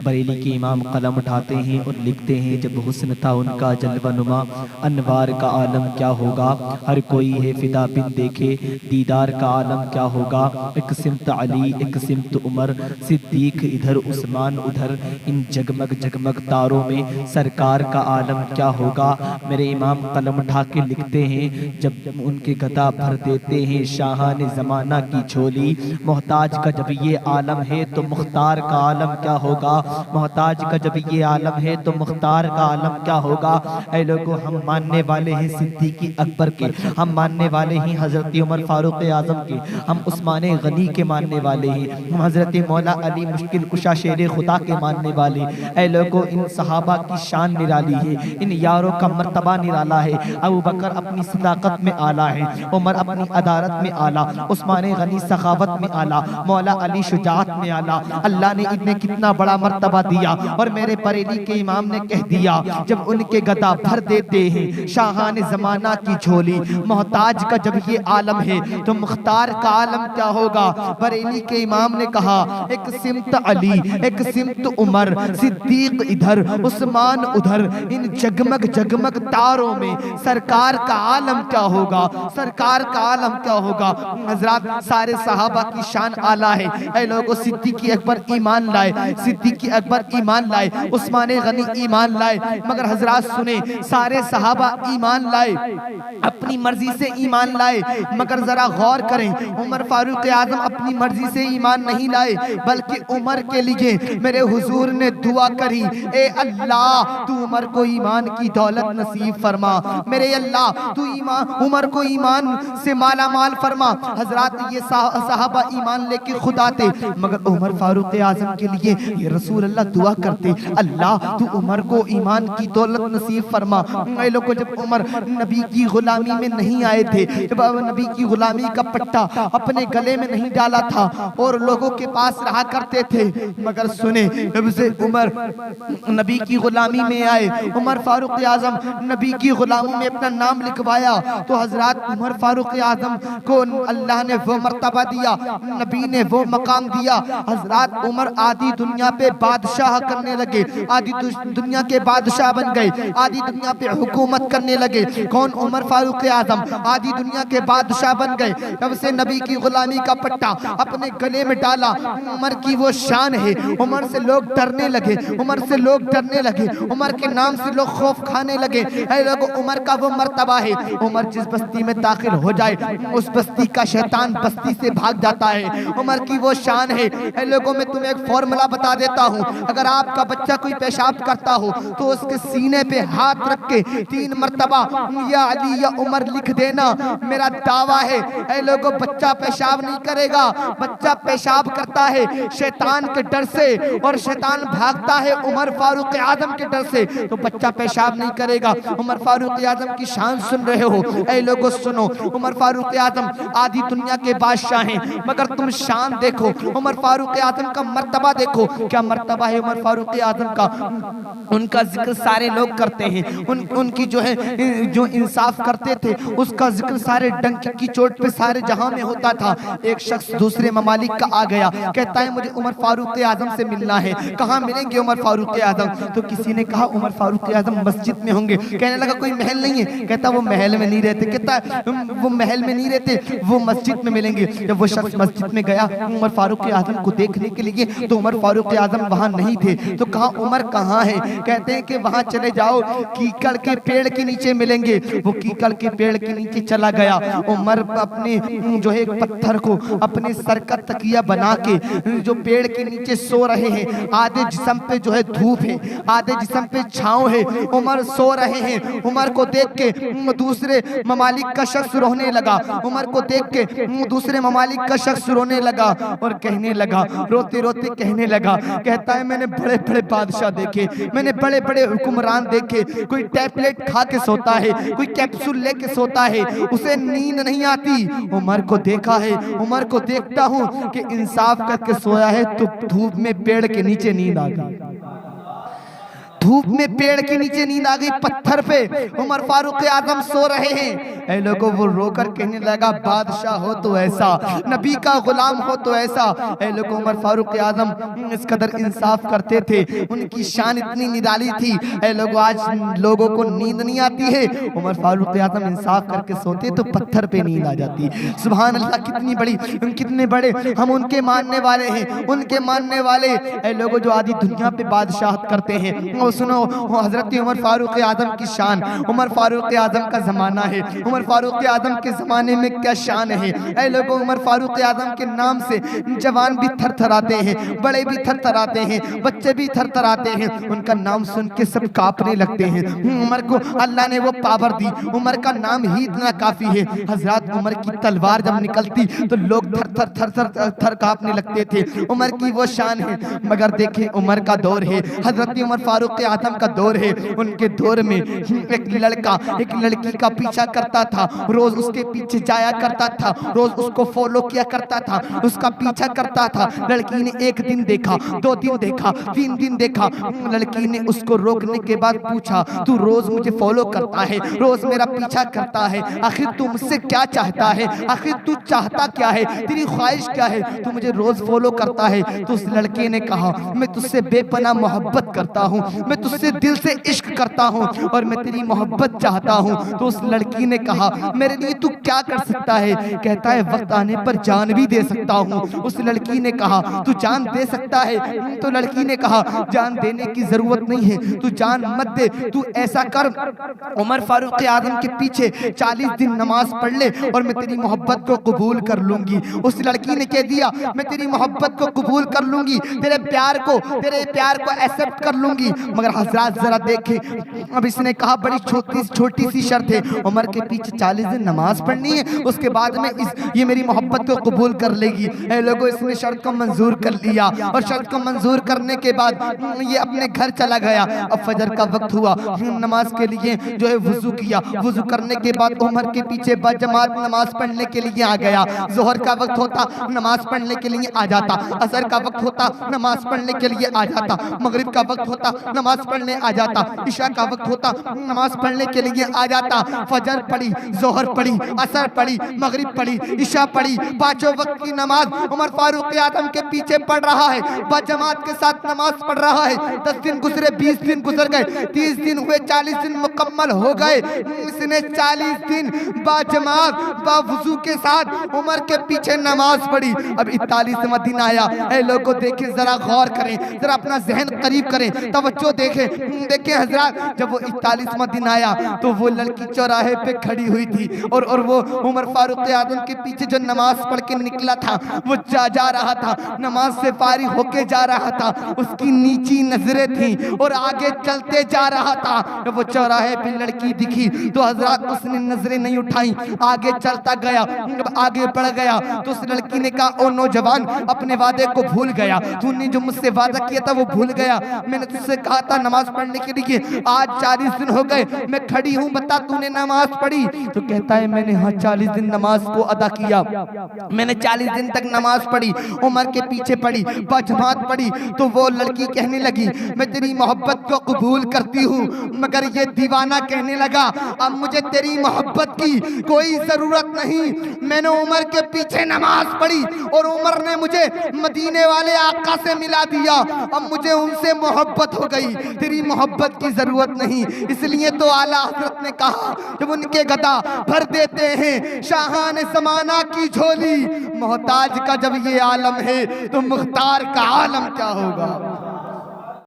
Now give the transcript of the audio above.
बरेली के इमाम कलम उठाते हैं और लिखते हैं, जब हुस्न था उनका जलवा नुमा, अनवार का आलम क्या होगा। हर कोई है फिदा बिन देखे, दीदार का आलम क्या होगा। एक सिमत अली एक सिमत उमर, सिद्दीक इधर उस्मान उधर, इन जगमग जगमग तारों में सरकार का आलम क्या होगा। मेरे इमाम कलम उठा के लिखते हैं, जब उनके गदा भर देते हैं शाहान ज़माना की झोली। मोहताज का जब ये आलम है तो मुख्तार का आलम क्या होगा। मोहताज का जब ये आलम है तो मुख्तार का आलम क्या होगा। ऐ लोगों, हम मानने वाले हैं सिद्दीकी अकबर के, हम मानने वाले हैं हज़रत उमर फारूक आज़म के, हम उस्मान गनी के मानने वाले हैं, हम हज़रत मौला अली मुश्किल कुशा शेर खुदा के मानने वाले। ऐ लोगों, इन सहाबा की शान निराली है, इन यारों का मर्तबा निराला है। अबू बकर अपनी सदाकत में आला है, उमर अपनी अदालत में आला, उस्मान गनी सखावत में आला, मौला अली शुजाअत में आला। अल्लाह ने इन्हें कितना बड़ा मर्तबा दिया। और मेरे बरेली के इमाम ने कह दिया, जब उनके गदा भर देते हैं शाहान ज़माना की झोली। मोहताज का जब ये आलम है तो मुख्तार का आलम क्या होगा। बरेली के इमाम ने कहा, एक सिमत अली एक सिमत उमर, सिद्दीक इधर उस्मान उधर, इन जगमग जगमग तारों में सरकार का आलम क्या होगा। सरकार का आलम क्या होगा। हजरात, सारे सहाबा की शान आला है। ऐ लोगों, सिद्दीकी अकबर ईमान लाए, सिद्दीकी अकबर ईमान लाए, उस्मान गनी ईमान लाए। मगर हजरात सुने, सारे सहाबा ईमान लाए, अपनी मर्जी से ईमान लाए। मगर जरा गौर करें, उमर फारूक आजम अपनी मर्जी से ईमान नहीं लाए, बल्कि उमर के लिए मेरे हुजूर ने दुआ करी, ए अल्लाह तू उमर को ईमान की दौलत नसीब फरमा। मेरे अल्लाह तू उमर को ईमान से माला माल फरमा। हजरात, ये सहाबा ईमान लेके खुद आते, मगर उमर फारूक आजम के लिए ये रसूल अल्लाह दुआ करते, अल्लाह तू उमर को ईमान की दौलत नसीब फरमा। लोगों, जब उमर नबी की गुलामी में नहीं आए थे, जब नबी की गुलामी का पट्टा अपने गले में नहीं डाला था और लोगों के पास रहा करते थे, मगर सुने, जब से उमर नबी की गुलामी में आए, उमर फारूक आजम नबी की गुलामी में अपना नाम लिखवाया, तो हजरत उमर फारूक आजम को अल्लाह ने वो मर्तबा दिया, नबी ने वो मकाम दिया। हजरत उमर आधी दुनिया पे बादशाह करने लगे, आधी दुनिया के बादशाह बन गए, आधी दुनिया पे हुकूमत करने लगे। कौन? उमर फारूक आजम आधी दुनिया के बादशाह बन गए। जब से नबी की गुलामी का पट्टा अपने गले में डाला, उमर की वो शान है, उमर से लोग डरने लगे, उमर से लोग डरने लगे, उमर के नाम से लोग खौफ खाने लगे। ऐ लोगों, उमर का वो मर्तबा है, उमर जिस बस्ती में दाखिल हो जाए उस बस्ती का शैतान बस्ती से भाग जाता है। उमर की वो शान है। ऐ लोगों, मैं तुम्हें एक फॉर्मूला बता देता हूँ, अगर आपका बच्चा कोई पेशाब करता हो तो उसके सीने पे हाथ रख के 3 मर्तबा या अली या उमर लिख देना, मेरा दावा है ऐ लोगों, बच्चा पेशाब नहीं करेगा। बच्चा पेशाब करता है शैतान के डर से, और शैतान भागता है उमर फारूक आजम के डर से, तो बच्चा पेशाब नहीं करेगा। उमर फारूक आजम की शान सुन रहे हो? ऐ लोगों सुनो, उमर फारूक आजम आधी दुनिया के बादशाह हैं, मगर तुम शान देखो, उमर फारूक आजम का मर्तबा देखो, क्या मर्तबा है उमर फारूक आजम का। उनका जिक्र सारे लोग करते हैं, उनकी जो है जो इंसाफ करते थे उसका जिक्र सारे डंक की चोट पे सारे जहां में होता था। एक शख्स दूसरे ममालिक का आ गया, कहता है मुझे उमर फारूक आजम से मिलना है। कहाँ मिलेंगे उमर फारूक आजम? तो किसी ने कहा उमर फारूक आजम मस्जिद में होंगे। कहने लगा कोई महल नहीं है? कहता वो महल में नहीं रहते। कहता वो महल में नहीं रहते, वो मस्जिद में मिलेंगे। जब वो शख्स मस्जिद में गया उमर फारूक आजम को देखने के लिए, तो उमर फारूक आजम वहां नहीं थे। तो कहा उमर कहाँ है? कहते हैं कि वहां चले जाओ, कीकड़ के पेड़ के नीचे मिलेंगे। वो कीकड़ के पेड़ के नीचे चला गया। उमर अपने जो है एक पत्थर को अपने सर का तकिया बना के जो पेड़ के नीचे सो रहे हैं, आधे जिस्म पे जो है धूप है, आधे जिस्म पे छांव है, उमर सो रहे हैं। उमर को देख के दूसरे ममालिक का शख्स रोने लगा, उमर को देख के दूसरे ममालिक का शख्स रोने लगा और कहने लगा, रोते रोते कहने लगा, कहता है मैंने बड़े बड़े बादशाह देखे, मैंने बड़े बड़े हुक्मरान देखे, कोई टैबलेट खा के सोता है, कोई कैप्सूल लेके सोता है, उसे नींद नहीं आती। उमर को देखा है, उमर को देखता हूँ कि इंसाफ करके सोया है तो धूप में पेड़ के नीचे नींद आ गई। धूप में पेड़ के नीचे नींद आ गई, पत्थर पे उमर फारूक आजम सो रहे हैं। ऐ लोगों, वो रोकर कहने लगा बादशाह हो तो ऐसा, नबी का गुलाम हो तो ऐसा। ऐ लोगों, उमर फारूक आजम इस कदर इंसाफ करते थे, उनकी शान इतनी निराली थी। ऐ लोगों, आज लोगों को नींद नहीं आती है, उमर फारूक आजम इंसाफ करके सोते तो पत्थर पे नींद आ जाती। सुभान अल्लाह, कितनी बड़ी, कितने बड़े हम उनके मानने वाले हैं, उनके मानने वाले। ऐ लोगों, जो आदि दुनिया पे बादशाहत करते हैं, वो सुनो हजरत उमर फारूक आजम की शान। उमर फारूक आजम का जमाना है, उमर फारूक आजम के जमाने में क्या शान है। ऐ लोगों, उमर फारूक आजम के नाम से जवान भी थरथराते हैं, बड़े भी थरथराते हैं, बच्चे भी थरथराते हैं। उनका नाम सुन के सब कांपने लगते हैं। उमर को अल्लाह ने वो पावर दी, उमर का नाम ही इतना काफी है। हजरत उमर की तलवार जब निकलती तो लोग थर थर थर थर थर कांपने लगते थे। उमर की वो शान है। मगर देखें, उमर का दौर है, हजरत उमर फारूक आजम का दौर है। उनके दौर में एक लड़का एक लड़की का पीछा करता था, रोज उसके पीछे जाया करता था, रोज उसको फॉलो किया करता था, उसका पीछा करता था। लड़की ने एक दिन देखा, 2 दिन देखा, 3 दिन देखा। लड़की ने उसको रोकने के बाद पूछा, तू रोज मुझे फॉलो करता है, रोज मेरा पीछा करता है, आखिर तू मुझसे क्या चाहता है, आखिर तू चाहता क्या है, तेरी ख्वाहिश क्या है, तू मुझे रोज फॉलो करता है। तो उस लड़के ने कहा, मैं तुझसे बेपनाह मोहब्बत करता हूँ, मैं तुझसे दिल से इश्क करता हूँ और मैं तेरी मोहब्बत चाहता हूँ। तो उस लड़की ने कहा, मेरे लिए तू क्या कर सकता है? कहता है, वक्त आने पर जान भी दे सकता हूँ। उस लड़की ने कहा, तू जान दे सकता है? तो लड़की ने कहा, जान देने की जरूरत नहीं है, तू जान मत दे, तू ऐसा कर, उमर फारूक आजम के पीछे 40 दिन नमाज पढ़ ले और मैं तेरी मोहब्बत को कबूल कर लूंगी। उस लड़की ने कह दिया, मैं तेरी मोहब्बत को कबूल कर लूंगी, तेरे प्यार को एक्सेप्ट कर लूंगी। मगर हजरत जरा देखें, अब इसने कहा बड़ी छोटी सी शर्त है, उमर के पीछे 40 दिन नमाज पढ़नी है, उसके बाद में ये मेरी मोहब्बत को कबूल कर लेगी। ऐ लोगों, इसने शर्त को मंजूर कर लिया और शर्त को मंजूर करने के बाद ये अपने घर चला गया। अब फजर का वक्त हुआ, नमाज के लिए जो है वुजू किया, वुजू करने के बाद उमर के पीछे बजमात नमाज पढ़ने के लिए आ गया। जोहर का वक्त होता, नमाज पढ़ने के लिए आ जाता, असर का वक्त होता, नमाज पढ़ने के लिए आ जाता, मगरिब का वक्त होता, नमाज पढ़ने आ जाता, इशा का वक्त होता, नमाज पढ़ने के लिए आ जाता। फजर पढ़ी, जोहर पढ़ी, असर पढ़ी, मगरिब पढ़ी, इशा पढ़ी, 5 वक्त की नमाज उमर फारूक आजम के पीछे पढ़ रहा है, बजमात के साथ नमाज पढ़ रहा है। 10 दिन गुजरे, 20 दिन गुजर गए, 30 दिन हुए, 40 दिन मुकम्मल हो गए। इसने 40 दिन बाजमात बावुजू के साथ उमर के पीछे नमाज पढ़ी। अब 41वां दिन आया। ऐ लोगों, देखें, जरा गौर करें, जरा अपना जहन करीब करें, तवज्जो देखें हजरत, जब वो 41वां दिन आया तो वो लड़की चौराहे पे खड़ी हुई थी और वो उमर फारूक आजम के पीछे जो नमाज पढ़ के निकला था वो जा रहा था, नमाज से फारिग होके जा रहा था, उसकी नीची नजरें थी और आगे चलते जा रहा था। जब वो चौराहे पे लड़की दिखी तो हजरत उसने नजरें नहीं उठाई, आगे चलता गया। जब आगे बढ़ गया तो उस लड़की ने कहा, ओ नौजवान, अपने वादे को भूल गया, तूने जो मुझसे वादा किया था वो भूल गया। मैंने तुझसे कहा था नमाज पढ़ने के लिए, आज 40 दिन हो गए, मैं खड़ी हूँ, बता तूने नमाज पढ़ी? तो कहता है, मैंने हाँ 40 दिन नमाज को अदा किया, मैंने 40 दिन तक नमाज पढ़ी, उमर के पीछे पढ़ी, बजमात पढ़ी। तो वो लड़की कहने लगी, मैं तेरी मोहब्बत को कबूल करती हूँ। मगर ये दीवाना कहने लगा, अब मुझे तेरी मोहब्बत की कोई जरूरत नहीं, मैंने उमर के पीछे नमाज पढ़ी और उमर ने मुझे मदीने वाले आका से मिला दिया, अब मुझे उनसे मोहब्बत हो गई, तेरी मोहब्बत की जरूरत नहीं। इसलिए तो आला हजरत ने कहा, जब उनके गदा भर देते हैं शाहान ज़माना की झोली, मोहताज का जब ये आलम है तो मुख्तार का आलम क्या होगा।